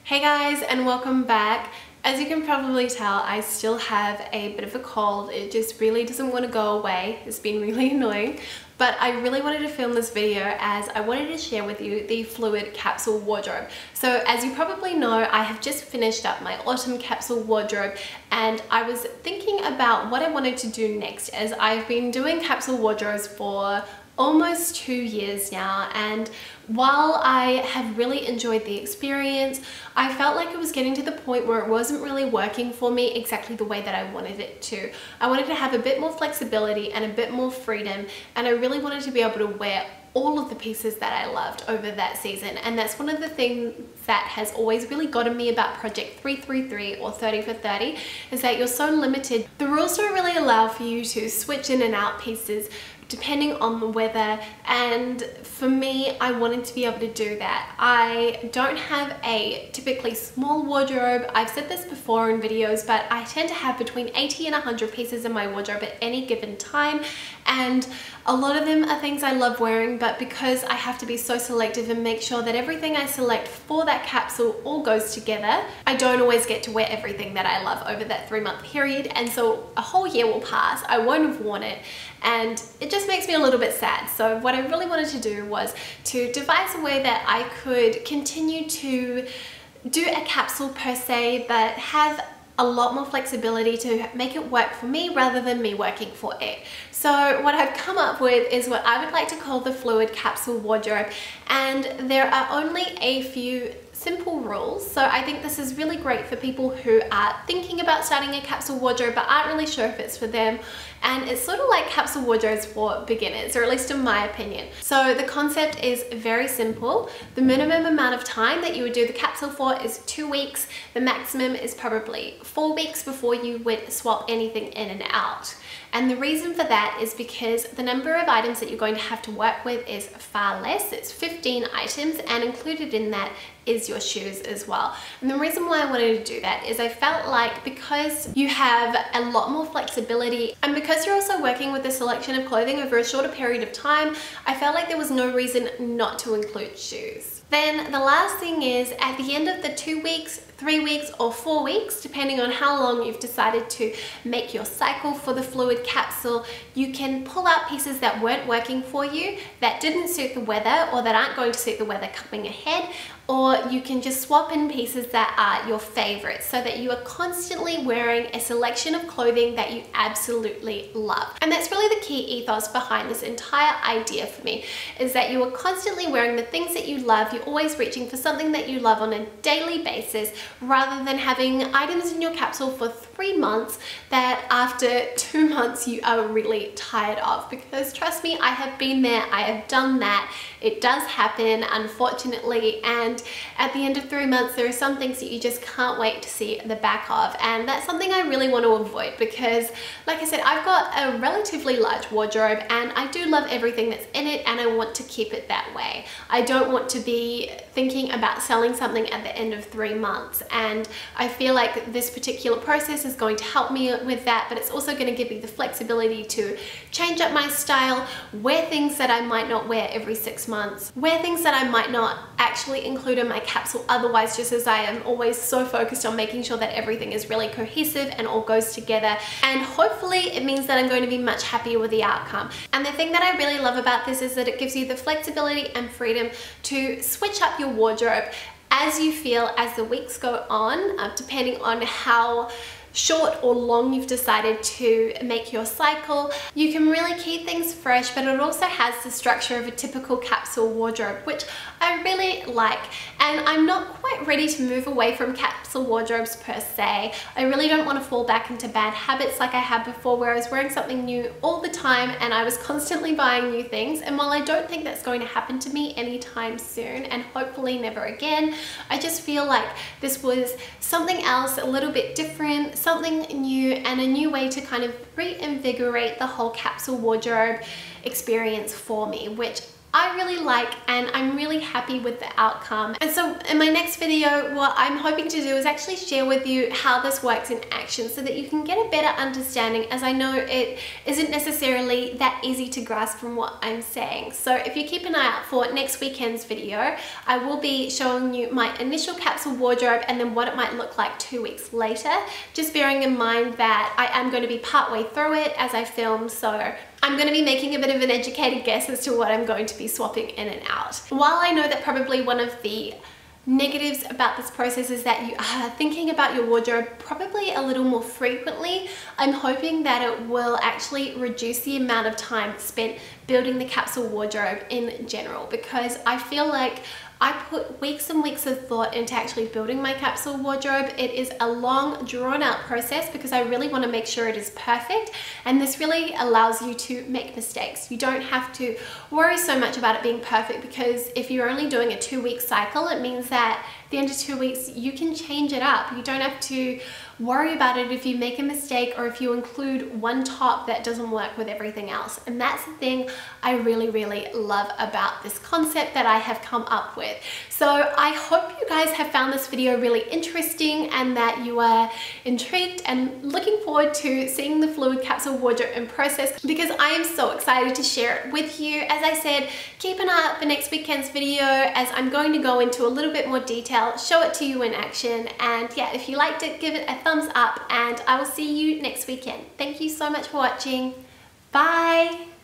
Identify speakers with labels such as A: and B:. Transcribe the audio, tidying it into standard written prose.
A: Hey guys, and welcome back. As you can probably tell, I still have a bit of a cold. It just really doesn't want to go away. It's been really annoying. But I really wanted to film this video as I wanted to share with you the fluid capsule wardrobe. So as you probably know, I have just finished up my autumn capsule wardrobe and I was thinking about what I wanted to do next, as I've been doing capsule wardrobes for almost 2 years now, and while I have really enjoyed the experience, I felt like it was getting to the point where it wasn't really working for me exactly the way that I wanted it to. I wanted to have a bit more flexibility and a bit more freedom, and I really wanted to be able to wear all of the pieces that I loved over that season. And that's one of the things that has always really gotten me about Project 333 or 30 for 30, is that you're so limited. The rules don't really allow for you to switch in and out pieces depending on the weather, and for me, I wanted to be able to do that. I don't have a typically small wardrobe. I've said this before in videos, but I tend to have between 80 and 100 pieces in my wardrobe at any given time, and a lot of them are things I love wearing, but because I have to be so selective and make sure that everything I select for that capsule all goes together, I don't always get to wear everything that I love over that 3-month period, and so a whole year will pass, I won't have worn it, and it just makes me a little bit sad. So what I really wanted to do was to devise a way that I could continue to do a capsule per se, but have a lot more flexibility to make it work for me rather than me working for it. So what I've come up with is what I would like to call the fluid capsule wardrobe, and there are only a few simple rules. So I think this is really great for people who are thinking about starting a capsule wardrobe but aren't really sure if it's for them, and it's sort of like capsule wardrobes for beginners, or at least in my opinion. So the concept is very simple. The minimum amount of time that you would do the capsule for is 2 weeks. The maximum is probably 4 weeks before you would swap anything in and out. And the reason for that is because the number of items that you're going to have to work with is far less. It's 15 items, and included in that is your shoes as well. And the reason why I wanted to do that is I felt like because you have a lot more flexibility, and because you're also working with a selection of clothing over a shorter period of time, I felt like there was no reason not to include shoes. Then the last thing is, at the end of the 2 weeks, 3 weeks or 4 weeks, depending on how long you've decided to make your cycle for the fluid capsule, you can pull out pieces that weren't working for you, that didn't suit the weather, or that aren't going to suit the weather coming ahead, or you can just swap in pieces that are your favorites, so that you are constantly wearing a selection of clothing that you absolutely love. And that's really the key ethos behind this entire idea for me, is that you are constantly wearing the things that you love. You're always reaching for something that you love on a daily basis, rather than having items in your capsule for 3 months that after 2 months you are really tired of. Because trust me, I have been there, I have done that. It does happen, unfortunately, and at the end of 3 months there are some things that you just can't wait to see the back of, and that's something I really want to avoid, because like I said, I've got a relatively large wardrobe and I do love everything that's in it, and I want to keep it that way. I don't want to be thinking about selling something at the end of 3 months, and I feel like this particular process is going to help me with that, but it's also going to give me the flexibility to change up my style, wear things that I might not wear every 6 months, wear things that I might not actually include in my capsule otherwise, just as I am always so focused on making sure that everything is really cohesive and all goes together, and hopefully it means that I'm going to be much happier with the outcome. And the thing that I really love about this is that it gives you the flexibility and freedom to switch up your wardrobe as you feel as the weeks go on, depending on how short or long you've decided to make your cycle. You can really keep things fresh, but it also has the structure of a typical capsule wardrobe, which I really like. And I'm not quite ready to move away from capsule wardrobes per se. I really don't want to fall back into bad habits like I had before, where I was wearing something new all the time and I was constantly buying new things. And while I don't think that's going to happen to me anytime soon, and hopefully never again, I just feel like this was something else, a little bit different, something new, and a new way to kind of reinvigorate the whole capsule wardrobe experience for me, which I really like, and I'm really happy with the outcome. And so in my next video, what I'm hoping to do is actually share with you how this works in action so that you can get a better understanding, as I know it isn't necessarily that easy to grasp from what I'm saying. So if you keep an eye out for next weekend's video, I will be showing you my initial capsule wardrobe and then what it might look like 2 weeks later, just bearing in mind that I am going to be partway through it as I film, so I'm going to be making a bit of an educated guess as to what I'm going to be swapping in and out. While I know that probably one of the negatives about this process is that you are thinking about your wardrobe probably a little more frequently, I'm hoping that it will actually reduce the amount of time spent building the capsule wardrobe in general, because I feel like I put weeks and weeks of thought into actually building my capsule wardrobe. It is a long, drawn-out process because I really want to make sure it is perfect, and this really allows you to make mistakes. You don't have to worry so much about it being perfect, because if you're only doing a 2-week cycle, it means that at the end of 2 weeks you can change it up. You don't have to worry about it if you make a mistake or if you include one top that doesn't work with everything else. And that's the thing I really, really love about this concept that I have come up with. So I hope you guys have found this video really interesting and that you are intrigued and looking forward to seeing the fluid capsule wardrobe in process, because I am so excited to share it with you. As I said, keep an eye out for next weekend's video, as I'm going to go into a little bit more detail, show it to you in action, and yeah, if you liked it, give it a thumbs up, and I will see you next weekend. Thank you so much for watching. Bye!